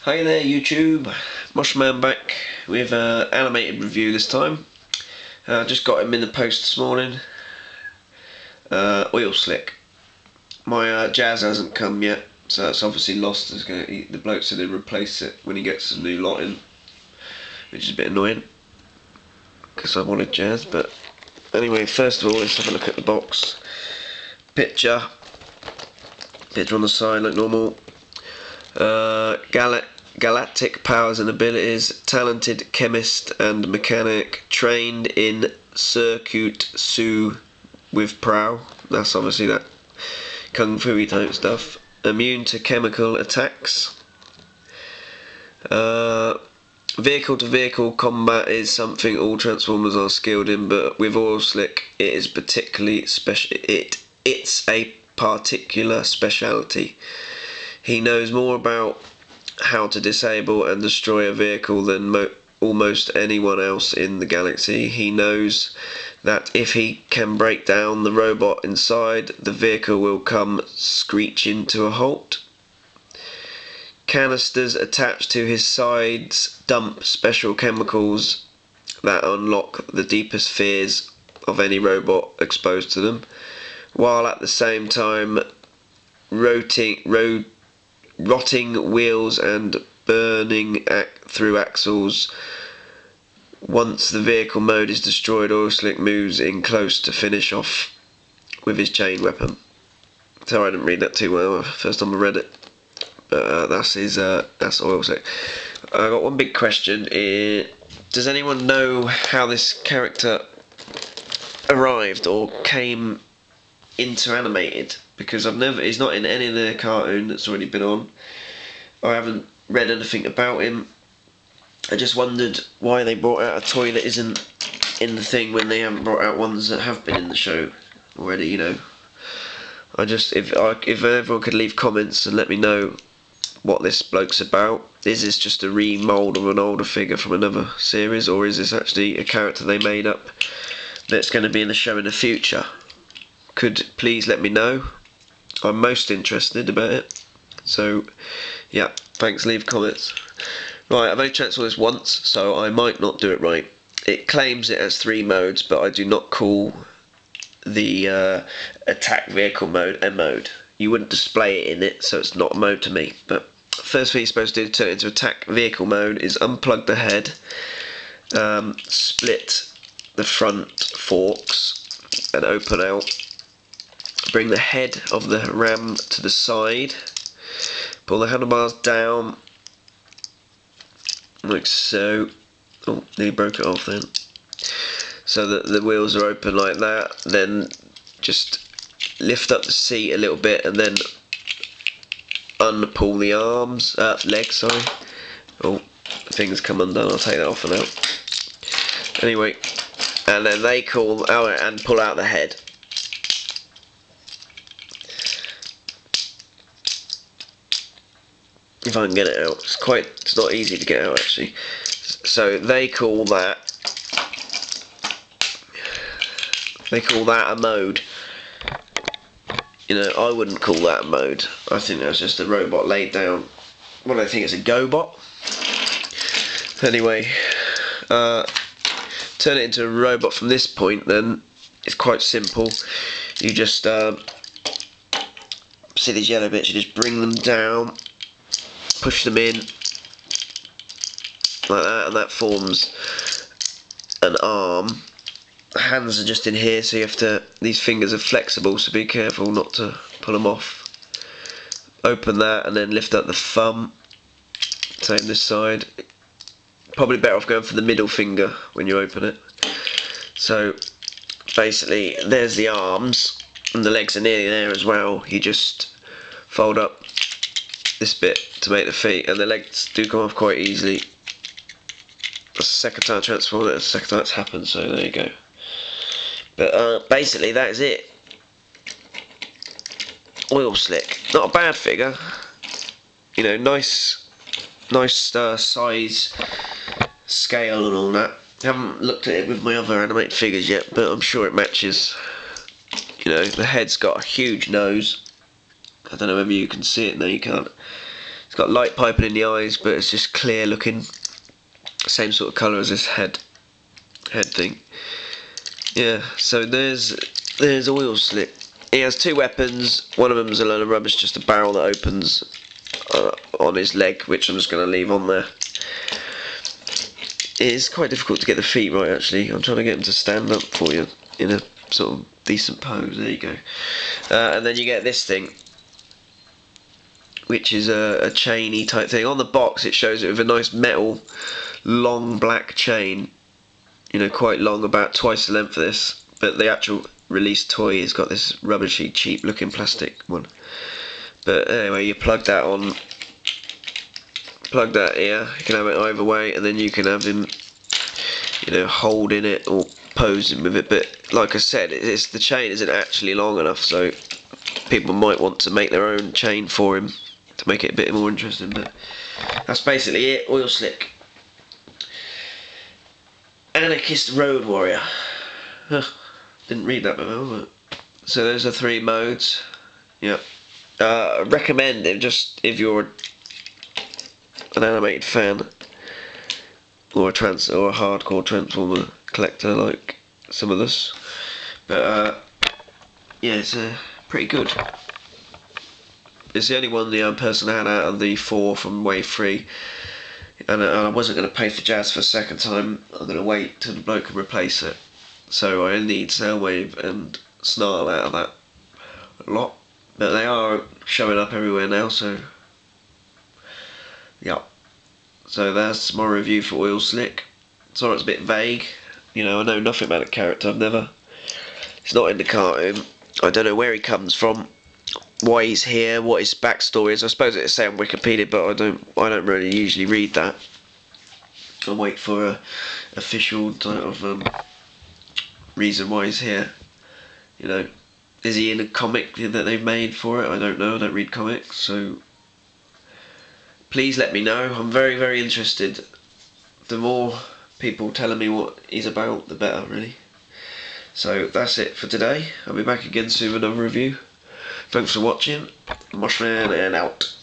Hi there YouTube, Moshman back with an animated review this time. Just got him in the post this morning. Oil slick. My Jazz hasn't come yet, so it's obviously lost. The bloke said he'd replace it when he gets a new lot in, which is a bit annoying because I wanted Jazz. But anyway, first of all, let's have a look at the box. Picture on the side like normal. Galactic powers and abilities, talented chemist and mechanic, trained in circuit Su with prow. That's obviously that kung fu type stuff. Immune to chemical attacks. Vehicle to vehicle combat is something all Transformers are skilled in, but with Oil Slick it is particularly special. It's a particular speciality. He knows more about how to disable and destroy a vehicle than almost anyone else in the galaxy. He knows that if he can break down the robot inside, the vehicle will come screeching to a halt. Canisters attached to his sides dump special chemicals that unlock the deepest fears of any robot exposed to them, while at the same time rotting wheels and burning through axles. Once the vehicle mode is destroyed, Oil Slick moves in close to finish off with his chain weapon. Sorry, I didn't read that too well. First time I read it, but that's Oil Slick. I got one big question. Does anyone know how this character arrived or came into animated? Because he's not in any of the cartoon that's already been on. I haven't read anything about him. I just wondered why they brought out a toy that isn't in the thing when they haven't brought out ones that have been in the show already, you know. If everyone could leave comments and let me know what this bloke's about. Is this just a remold of an older figure from another series, or is this actually a character they made up that's going to be in the show in the future? Could please let me know. I'm most interested about it. So yeah, thanks, leave comments. Right, I've only transferred this once, so I might not do it right. It claims it has 3 modes, but I do not call the attack vehicle mode a mode. You wouldn't display it in it, so it's not a mode to me. But first thing you're supposed to do to turn it into attack vehicle mode is unplug the head, split the front forks and open out. Bring the head of the ram to the side, pull the handlebars down like so. Oh, nearly broke it off then. So that the wheels are open like that. Then just lift up the seat a little bit and then unpull the legs, sorry. Oh, the thing's come undone, I'll take that off for now. Anyway, and then they pull out the head. If I can get it out, it's not easy to get out actually. So they call that a mode. You know, I wouldn't call that a mode. I think that's just a robot laid down. What do I think? It's a GoBot. Anyway, turn it into a robot from this point. Then it's quite simple. You just see these yellow bits. You just bring them down. Push them in like that, and that forms an arm. The hands are just in here, so you have to. These fingers are flexible, so be careful not to pull them off. Open that, and then lift up the thumb. Same this side. Probably better off going for the middle finger when you open it. So basically, there's the arms, and the legs are nearly there as well. You just fold up this bit to make the feet, and the legs do come off quite easily. That's the second time I transformed it, that's the second time it's happened, so there you go. But basically that is it. Oil Slick, not a bad figure, you know, nice size, scale and all that. I haven't looked at it with my other animated figures yet, but I'm sure it matches. You know, the head's got a huge nose. I don't know whether you can see it. No, you can't. It's got light piping in the eyes, but it's just clear looking. Same sort of colour as this head thing. Yeah, so there's Oil Slick. He has two weapons. One of them's a load of rubbish, just a barrel that opens on his leg, which I'm just going to leave on there. It's quite difficult to get the feet right, actually. I'm trying to get him to stand up for you in a sort of decent pose. There you go. And then you get this thing, which is a chainy type thing. On the box it shows it with a nice metal long black chain, you know, quite long, about twice the length of this, but the actual released toy has got this rubbishy cheap looking plastic one. But anyway, you plug that on, plug that here, you can have it either way, and then you can have him, you know, holding it or posing with it. But like I said, the chain isn't actually long enough, so people might want to make their own chain for him to make it a bit more interesting. But that's basically it. Oil Slick, Anarchist Road Warrior. Didn't read that before, but so those are 3 modes. Yeah. Recommend it just if you're an animated fan or a hardcore Transformer collector like some of us. But yeah, it's pretty good. It's the only one the person had out of the 4 from Wave 3, and I wasn't going to pay for Jazz for a second time. I'm going to wait till the bloke can replace it. So I need Soundwave and Snarl out of that lot. But they are showing up everywhere now, so yeah. So that's my review for Oil Slick. Sorry it's a bit vague. You know, I know nothing about the character. It's not in the cartoon. I don't know where he comes from, why he's here, what his backstory is. I suppose it's saying Wikipedia, but I don't really usually read that. I wait for a official type of reason why he's here. You know, is he in a comic that they've made for it? I don't know. I don't read comics, so please let me know. I'm very, very interested. The more people telling me what he's about, the better, really. So that's it for today. I'll be back again soon with another review. Thanks for watching. Moshman and out.